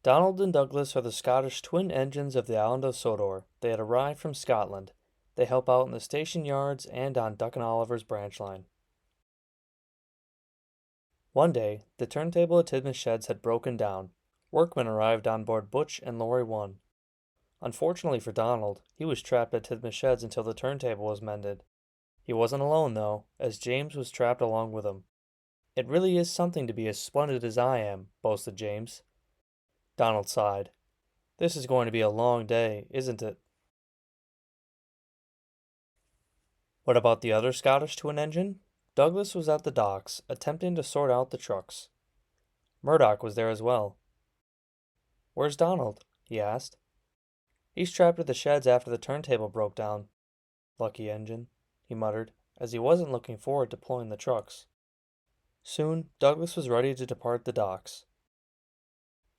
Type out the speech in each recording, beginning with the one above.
Donald and Douglas are the Scottish twin engines of the island of Sodor. They had arrived from Scotland. They help out in the station yards and on Duck and Oliver's branch line. One day, the turntable at Tidmouth Sheds had broken down. Workmen arrived on board Butch and Laurie 1. Unfortunately for Donald, he was trapped at Tidmouth Sheds until the turntable was mended. He wasn't alone, though, as James was trapped along with him. It really is something to be as splendid as I am, boasted James. Donald sighed. This is going to be a long day, isn't it? What about the other Scottish twin engine? Douglas was at the docks, attempting to sort out the trucks. Murdoch was there as well. Where's Donald? He asked. He's trapped at the sheds after the turntable broke down. Lucky engine, he muttered, as he wasn't looking forward to pulling the trucks. Soon, Douglas was ready to depart the docks.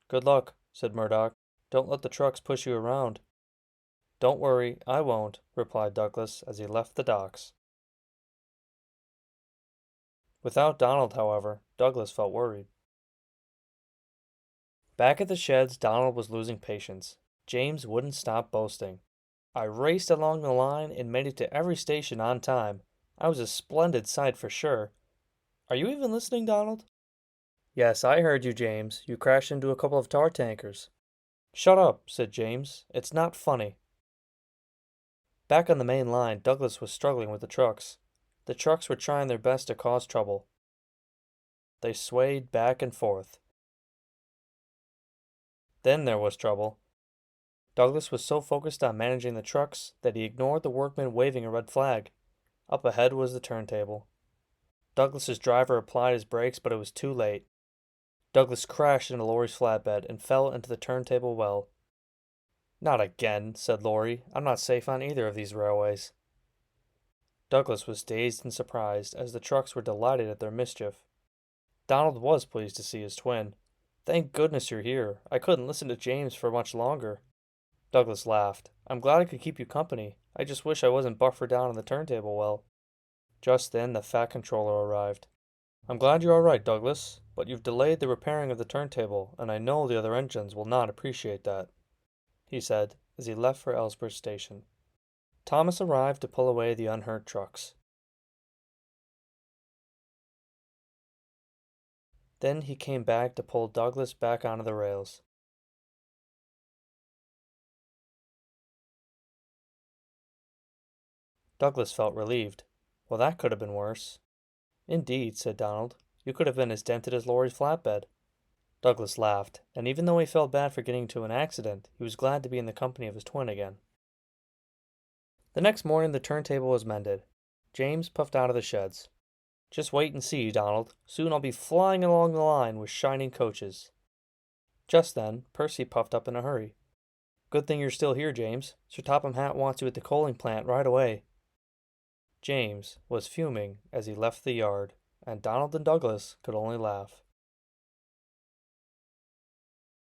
Good luck, said Murdoch. Don't let the trucks push you around. Don't worry, I won't, replied Douglas as he left the docks. Without Donald, however, Douglas felt worried. Back at the sheds, Donald was losing patience. James wouldn't stop boasting. I raced along the line and made it to every station on time. I was a splendid sight for sure. Are you even listening, Donald? Yes, I heard you, James. You crashed into a couple of tar tankers. Shut up, said James. It's not funny. Back on the main line, Douglas was struggling with the trucks. The trucks were trying their best to cause trouble. They swayed back and forth. Then there was trouble. Douglas was so focused on managing the trucks that he ignored the workmen waving a red flag. Up ahead was the turntable. Douglas's driver applied his brakes, but it was too late. Douglas crashed into Laurie's flatbed and fell into the turntable well. Not again, said Laurie. I'm not safe on either of these railways. Douglas was dazed and surprised, as the trucks were delighted at their mischief. Donald was pleased to see his twin. Thank goodness you're here. I couldn't listen to James for much longer. Douglas laughed. I'm glad I could keep you company. I just wish I wasn't buffered down in the turntable well. Just then the Fat Controller arrived. I'm glad you're all right, Douglas, but you've delayed the repairing of the turntable, and I know the other engines will not appreciate that, he said as he left for Ellsworth Station. Thomas arrived to pull away the unhurt trucks. Then he came back to pull Douglas back onto the rails. Douglas felt relieved. Well, that could have been worse. Indeed, said Donald. You could have been as dented as Laurie's flatbed. Douglas laughed, and even though he felt bad for getting into an accident, he was glad to be in the company of his twin again. The next morning the turntable was mended. James puffed out of the sheds. Just wait and see, Donald. Soon I'll be flying along the line with shining coaches. Just then, Percy puffed up in a hurry. Good thing you're still here, James. Sir Topham Hatt wants you at the coaling plant right away. James was fuming as he left the yard, and Donald and Douglas could only laugh.